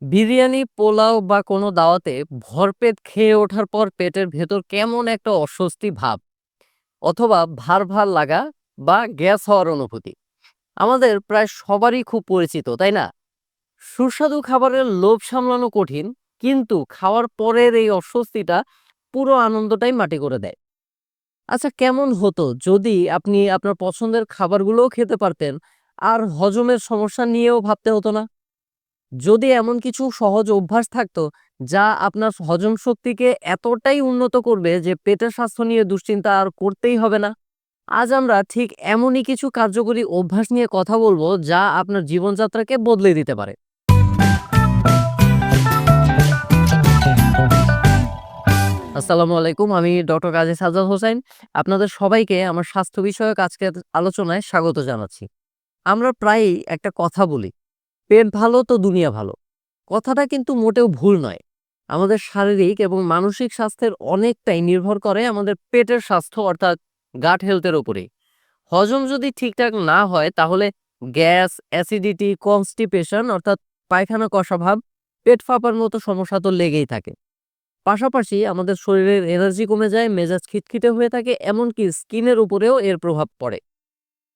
বিরিয়ানি, পোলাও বা কোনো দাওয়াতে ভরপেট খেয়ে ওঠার পর পেটের ভেতর কেমন একটা অস্বস্তি ভাব অথবা ভার লাগা বা গ্যাস হওয়ার অনুভূতি আমাদের প্রায় সবারই খুব পরিচিত, তাই না? সুস্বাদু খাবারের লোভ সামলানো কঠিন, কিন্তু খাওয়ার পরের এই অস্বস্তিটা পুরো আনন্দটাই মাটি করে দেয়। আচ্ছা, কেমন হতো যদি আপনি আপনার পছন্দের খাবারগুলোও খেতে পারতেন আর হজমের সমস্যা নিয়েও ভাবতে হতো না? যদি এমন কিছু সহজ অভ্যাস থাকতো যা আপনার হজম শক্তিকে এতটাই উন্নত করবে যে পেটের স্বাস্থ্য নিয়ে দুশ্চিন্তা আর করতেই হবে না। আজ আমরা ঠিক এমনই কিছু কার্যকরী অভ্যাস নিয়ে কথা বলবো যা আপনার জীবনযাত্রাকে বদলে দিতে পারে। আসসালামু আলাইকুম, আমি ডক্টর কাজী সাজ্জাদ হোসাইন। আপনাদের সবাইকে আমার স্বাস্থ্য বিষয়ক আজকের আলোচনায় স্বাগত জানাচ্ছি। আমরা প্রায়ই একটা কথা বলি, পেট ভালো তো দুনিয়া ভালো। কথাটা কিন্তু মোটেও ভুল নয়। আমাদের শারীরিক এবং মানসিক স্বাস্থ্যের অনেকটাই নির্ভর করে আমাদের পেটের স্বাস্থ্য, অর্থাৎ গাট হেলথের উপরেই। হজম যদি ঠিকঠাক না হয় তাহলে গ্যাস, অ্যাসিডিটি, কনস্টিপেশন অর্থাৎ পায়খানা কষা ভাব, পেট ফাঁপার মতো সমস্যা তো লেগেই থাকে। পাশাপাশি আমাদের শরীরের এনার্জি কমে যায়, মেজাজ খিটখিটে হয়ে থাকে, এমনকি স্কিনের উপরেও এর প্রভাব পড়ে।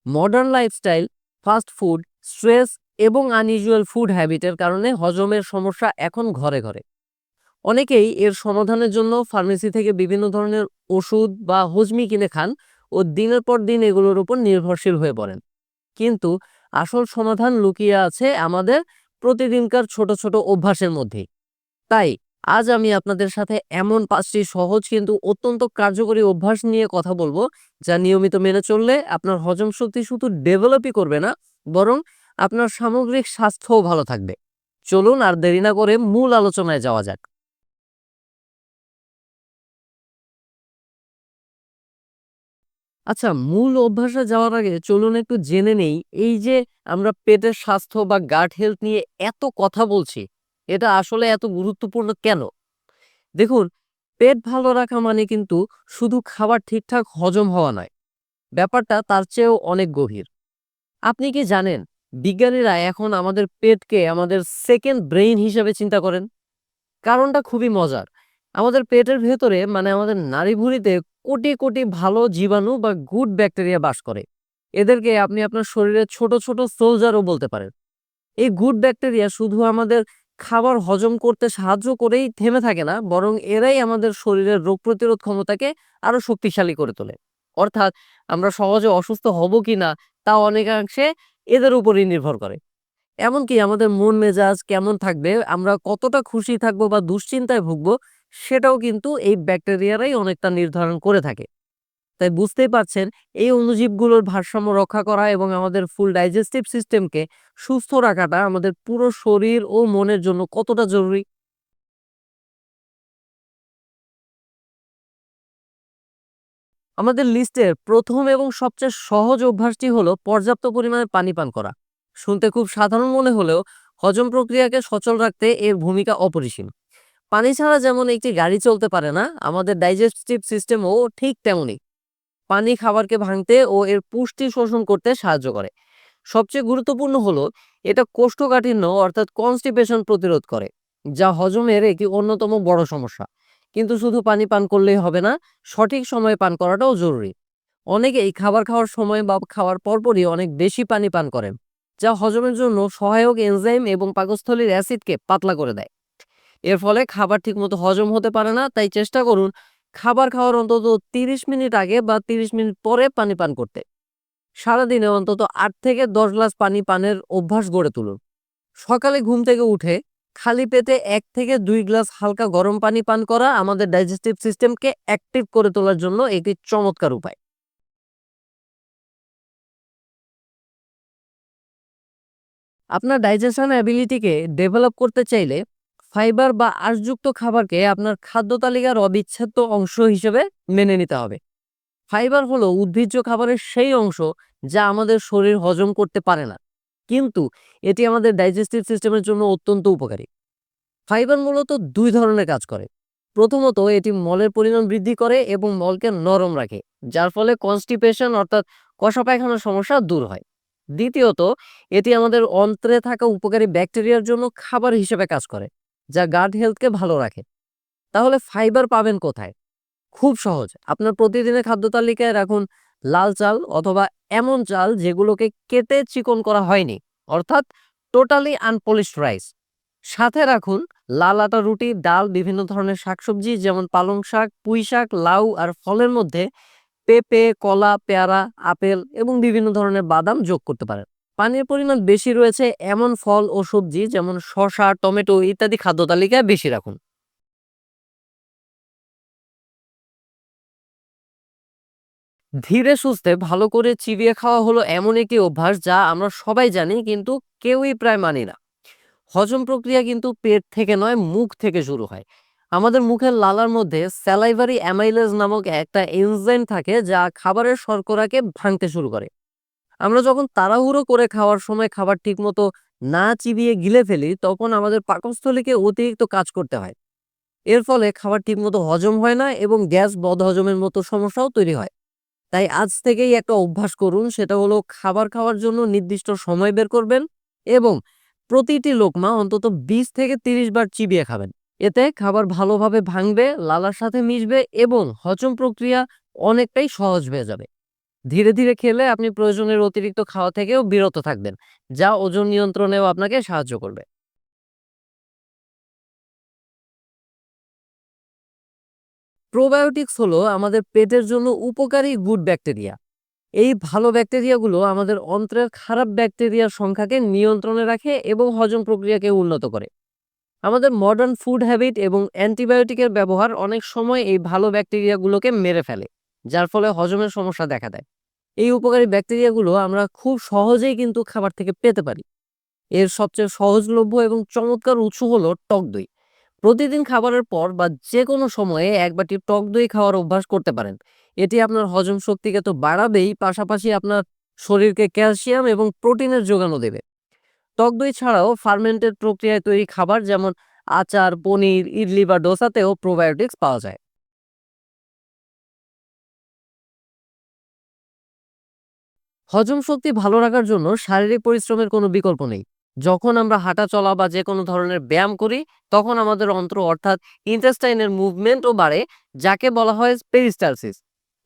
Modern lifestyle, fast food, stress এবং আনইউজুয়াল ফুড হ্যাবিটের কারণে হজমের সমস্যা এখন ঘরে ঘরে। অনেকেই এর সমাধানের জন্য ফার্মেসি থেকে বিভিন্ন ধরনের ওষুধ বা হজমি কিনে খান ও দিনের পর দিন এগুলোর উপর নির্ভরশীল হয়ে পড়েন। কিন্তু আসল সমাধান লুকিয়ে আছে আমাদের প্রতিদিনকার ছোট ছোট অভ্যাসের মধ্যেই। তাই আজ আমি আপনাদের সাথে এমন ৫টি সহজ কিন্তু অত্যন্ত কার্যকরী অভ্যাস নিয়ে কথা বলবো, যা নিয়মিত মেনে চললে আপনার হজম শক্তি শুধু ডেভেলপই করবে না, বরং আপনার সামগ্রিক স্বাস্থ্যও ভালো থাকবে। চলুন আর দেরি না করে মূল আলোচনায় যাওয়া যাক। আচ্ছা, মূল অভ্যাসে যাওয়ার আগে চলুন একটু জেনে নেই, এই যে আমরা পেটের স্বাস্থ্য বা গাট হেলথ নিয়ে এত কথা বলছি, এটা আসলে এত গুরুত্বপূর্ণ কেন? দেখুন, পেট ভালো রাখা মানে কিন্তু শুধু খাবার ঠিকঠাক হজম হওয়া নয়। ব্যাপারটা তার চেয়েও অনেক গভীর। আপনি কি জানেন, বিজ্ঞানীরা এখন আমাদের পেটকে আমাদের সেকেন্ড ব্রেইন হিসেবে চিন্তা করেন। কারণটা খুবই মজার। আমাদের পেটের ভেতরে, মানে আমাদের নাড়িভুঁড়িতে কোটি কোটি ভালো জীবাণু বা গুড ব্যাকটেরিয়া বাস করে। এদেরকে আপনি আপনার শরীরের ছোট ছোট সোলজারও বলতে পারেন। এই গুড ব্যাকটেরিয়া শুধু আমাদের খাবার হজম করতে সাহায্য করেই থেমে থাকে না, বরং এরাই আমাদের শরীরের রোগ প্রতিরোধ ক্ষমতাকে আরো শক্তিশালী করে তোলে। অর্থাৎ আমরা সহজে অসুস্থ হব কিনা তা অনেকাংশে এদের উপরই নির্ভর করে। এমনকি আমাদের মন মেজাজ কেমন থাকবে, আমরা কতটা খুশি থাকবো বা দুশ্চিন্তায় ভুগবো, সেটাও কিন্তু এই ব্যাকটেরিয়ারাই অনেকটা নির্ধারণ করে থাকে। তাই বুঝতেই পারছেন, এই অণুজীবগুলোর ভারসাম্য রক্ষা করা এবং আমাদের ফুল ডাইজেস্টিভ সিস্টেমকে সুস্থ রাখাটা আমাদের পুরো শরীর ও মনের জন্য কতটা জরুরি। আমাদের লিস্টের প্রথম এবং সবচেয়ে সহজ অভ্যাসটি হলো পর্যাপ্ত পরিমাণে পানি পান করা। শুনতে খুব সাধারণ মনে হলেও হজম প্রক্রিয়াকে সচল রাখতে এর ভূমিকা অপরিসীম। পানি ছাড়া যেমন একটি গাড়ি চলতে পারে না, আমাদের ডাইজেস্টিভ সিস্টেমও ঠিক তেমনই। পানি খাবারকে ভাঙতে ও এর পুষ্টি শোষণ করতে সাহায্য করে। সবচেয়ে গুরুত্বপূর্ণ হলো এটা কোষ্ঠকাঠিন্য অর্থাৎ কনস্টিপেশন প্রতিরোধ করে, যা হজমের একটি অন্যতম বড় সমস্যা। কিন্তু শুধু পানি পান করলেই হবে না, সঠিক সময়ে পান করাটাও জরুরি। অনেকেই খাবার খাওয়ার সময় বা খাওয়ার পরপরই অনেক বেশি পানি পান করেন, যা হজমের জন্য সহায়ক এনজাইম এবং পাকস্থলীর অ্যাসিডকে পাতলা করে দেয়। এর ফলে খাবার ঠিকমতো হজম হতে পারে না। তাই চেষ্টা করুন খাবার খাওয়ার অন্তত ৩০ মিনিট আগে বা ৩০ মিনিট পরে পানি পান করতে। সারাদিনে অন্তত ৮ থেকে ১০ গ্লাস পানি পানের অভ্যাস গড়ে তুলুন। সকালে ঘুম থেকে উঠে খালি পেটে ১ থেকে ২ গ্লাস হালকা গরম পানি পান করা আমাদের ডাইজেস্টিভ সিস্টেমকে অ্যাক্টিভ করে তোলার জন্য একটি চমৎকার উপায়। আপনার ডাইজেশন অ্যাবিলিটিকে ডেভেলপ করতে চাইলে ফাইবার বা আঁশযুক্ত খাবারকে আপনার খাদ্য তালিকার অবিচ্ছেদ্য অংশ হিসেবে মেনে নিতে হবে। ফাইবার হলো উদ্ভিজ্জ খাবারের সেই অংশ যা আমাদের শরীর হজম করতে পারে না, কিন্তু এটি আমাদের ডাইজেস্টিভ সিস্টেমের জন্য অত্যন্ত উপকারী। ফাইবার মূলত দুই ধরনের কাজ করে। প্রথমত, এটি মলের পরিমাণ বৃদ্ধি করে এবং মলকে নরম রাখে, যার ফলে কনস্টিপেশন অর্থাৎ কষা পায়খানার সমস্যা দূর হয়। দ্বিতীয়ত, এটি আমাদের অন্ত্রে থাকা উপকারী ব্যাকটেরিয়ার জন্য খাবার হিসেবে কাজ করে, যা গাট হেলথকে ভালো রাখে। তাহলে ফাইবার পাবেন কোথায়? খুব সহজ। আপনার প্রতিদিনের খাদ্য তালিকায় রাখুন লাল চাল অথবা এমন চাল যেগুলোকে কেটে চিকন করা হয়নি, অর্থাৎ টোটালি আনপলিশড রাইস। সাথে রাখুন লাল আটা রুটি, ডাল, বিভিন্ন ধরনের শাকসবজি যেমন পালং শাক, পুঁই শাক, লাউ আর ফলের মধ্যে পেঁপে, কলা, পেয়ারা, আপেল এবং বিভিন্ন ধরনের বাদাম যোগ করতে পারেন। পানির পরিমাণ বেশি রয়েছে এমন ফল ও সবজি যেমন শসা, টমেটো ইত্যাদি খাদ্য তালিকায় বেশি রাখুন। ধীরে সুস্থে ভালো করে চিবিয়ে খাওয়া হলো এমন একটি অভ্যাস যা আমরা সবাই জানি, কিন্তু কেউই প্রায় মানি না। হজম প্রক্রিয়া কিন্তু পেট থেকে নয়, মুখ থেকে শুরু হয়। আমাদের মুখের লালার মধ্যে স্যালাইভারি অ্যামাইলেজ নামক একটা এনজাইম থাকে যা খাবারের শর্করাকে ভাঙতে শুরু করে। আমরা যখন তাড়াহুড়ো করে খাওয়ার সময় খাবার ঠিকমতো না চিবিয়ে গিলে ফেলি, তখন আমাদের পাকস্থলীকে অতিরিক্ত কাজ করতে হয়। এর ফলে খাবার ঠিকমতো হজম হয় না এবং গ্যাস, বদহজমের মতো সমস্যাও তৈরি হয়। তাই আজ থেকেই একটা অভ্যাস করুন, সেটা হলো খাবার খাওয়ার জন্য নির্দিষ্ট সময় বের করবেন এবং প্রতিটি লোকমা অন্তত 20 থেকে 30 বার চিবিয়ে খাবেন। এতে খাবার ভালোভাবে ভাঙবে, লালার সাথে মিশবে এবং হজম প্রক্রিয়া অনেকটাই সহজ হয়ে যাবে। ধীরে ধীরে খেলে আপনি প্রয়োজনের অতিরিক্ত খাওয়া থেকেও বিরত থাকবেন, যা ওজন নিয়ন্ত্রণেও আপনাকে সাহায্য করবে। প্রোবায়োটিক্স হলো আমাদের পেটের জন্য উপকারী গুড ব্যাকটেরিয়া। এই ভালো ব্যাকটেরিয়াগুলো আমাদের অন্ত্রের খারাপ ব্যাকটেরিয়ার সংখ্যাকে নিয়ন্ত্রণে রাখে এবং হজম প্রক্রিয়াকে উন্নত করে। আমাদের মডার্ন ফুড হ্যাবিট এবং অ্যান্টিবায়োটিকের ব্যবহার অনেক সময় এই ভালো ব্যাকটেরিয়াগুলোকে মেরে ফেলে, যার ফলে হজমের সমস্যা দেখা দেয়। এই উপকারী ব্যাকটেরিয়াগুলো আমরা খুব সহজেই কিন্তু খাবার থেকে পেতে পারি। এর সবচেয়ে সহজলভ্য এবং চমৎকার উৎস হলো টক দই। প্রতিদিন খাবারের পর বা যে কোনো সময়ে এক বাটি টক দই খাওয়ার অভ্যাস করতে পারেন। এটি আপনার হজম শক্তিকে তো বাড়াবেই, পাশাপাশি আপনার শরীরকে ক্যালসিয়াম এবং প্রোটিনের যোগানও দেবে। টক দই ছাড়াও ফার্মেন্টেড প্রক্রিয়ায় তৈরি খাবার যেমন আচার, পনির, ইডলি বা ডোসাতেও প্রোবায়োটিক্স পাওয়া যায়। হজম শক্তি ভালো রাখার জন্য শারীরিক পরিশ্রমের কোনো বিকল্প নেই। যখন আমরা হাঁটা চলা বা যে কোনো ধরনের ব্যায়াম করি, তখন আমাদের অন্ত্র অর্থাৎ ইন্টেস্টাইনের মুভমেন্টও বাড়ে, যাকে বলা হয় পেরিস্টালসিস।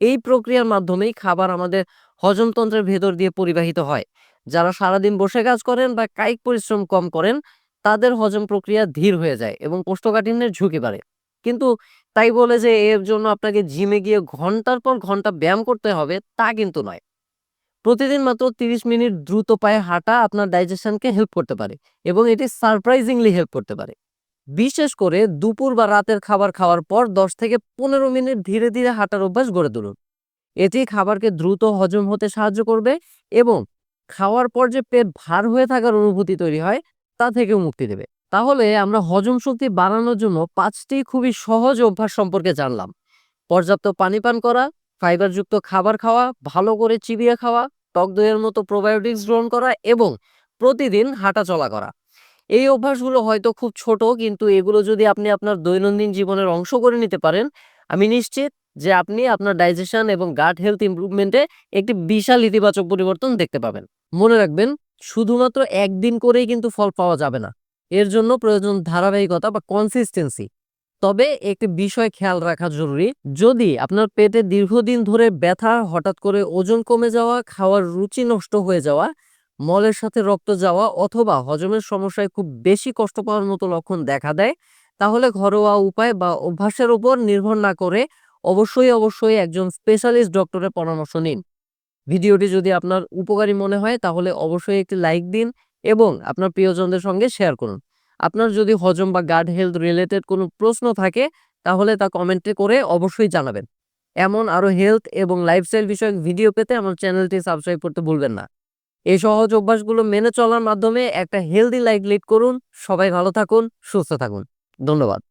এই প্রক্রিয়ার মাধ্যমেই খাবার আমাদের হজমতন্ত্রের ভেতর দিয়ে পরিবাহিত হয়। যারা সারাদিন বসে কাজ করেন বা কায়িক পরিশ্রম কম করেন, তাদের হজম প্রক্রিয়া ধীর হয়ে যায় এবং কোষ্ঠকাঠিন্যের ঝুঁকি বাড়ে। কিন্তু তাই বলে যে এর জন্য আপনাকে জিমে গিয়ে ঘন্টার পর ঘন্টা ব্যায়াম করতে হবে, তা কিন্তু নয়। প্রতিদিন মাত্র 30 মিনিট দ্রুত পায়ে হাঁটা আপনার ডাইজেশনকে হেল্প করতে পারে এবং এটি সারপ্রাইজিংলি হেল্প করতে পারে। বিশেষ করে দুপুর বা রাতের খাবার খাওয়ার পর 10 থেকে 15 মিনিট ধীরে ধীরে হাঁটার অভ্যাস গড়ে তুলুন। এটি খাবারকে দ্রুত হজম হতে সাহায্য করবে এবং খাওয়ার পর যে পেট ভার হয়ে থাকার অনুভূতি তৈরি হয়, তা থেকেও মুক্তি দেবে। তাহলে আমরা হজম শক্তি বাড়ানোর জন্য 5টি খুবই সহজ অভ্যাস সম্পর্কে জানলাম। পর্যাপ্ত পানি পান করা, ফাইবারযুক্ত খাবার খাওয়া, ভালো করে চিবিয়ে খাওয়া, টক দইয়ের মতো প্রোবায়োটিক্স গ্রহণ করা এবং প্রতিদিন হাঁটা চলা করা। এই অভ্যাসগুলো হয়তো খুব ছোট, কিন্তু এগুলো যদি আপনি আপনার দৈনন্দিন জীবনের অংশ করে নিতে পারেন, আমি নিশ্চিত যে আপনি আপনার ডাইজেশন এবং গাট হেলথ ইমপ্রুভমেন্টে একটি বিশাল ইতিবাচক পরিবর্তন দেখতে পাবেন। মনে রাখবেন, শুধুমাত্র একদিন করেই কিন্তু ফল পাওয়া যাবে না। এর জন্য প্রয়োজন ধারাবাহিকতা বা কনসিস্টেন্সি। তবে একটি বিষয় খেয়াল রাখা জরুরি। যদি আপনার পেটে দীর্ঘদিন ধরে ব্যথা, হঠাৎ করে ওজন কমে যাওয়া, খাওয়ার রুচি নষ্ট হয়ে যাওয়া, মলের সাথে রক্ত যাওয়া অথবা হজমের সমস্যায় খুব বেশি কষ্ট পাওয়ার মতো লক্ষণ দেখা দেয়, তাহলে ঘরোয়া উপায় বা অভ্যাসের উপর নির্ভর না করে অবশ্যই একজন স্পেশালিস্ট ডক্টরের পরামর্শ নিন। ভিডিওটি যদি আপনার উপকারী মনে হয় তাহলে অবশ্যই একটি লাইক দিন এবং আপনার প্রিয়জনদের সঙ্গে শেয়ার করুন। আপনার যদি হজম বা গাট হেলথ রিলেটেড কোনো প্রশ্ন থাকে, তাহলে তা কমেন্টে করে অবশ্যই জানাবেন। এমন আরো হেলথ এবং লাইফস্টাইল বিষয়ক ভিডিও পেতে আমার চ্যানেলটি সাবস্ক্রাইব করতে ভুলবেন না। এই সহজ অভ্যাসগুলো মেনে চলার মাধ্যমে একটা হেলদি লাইফ লিড করুন। সবাই ভালো থাকুন, সুস্থ থাকুন। ধন্যবাদ।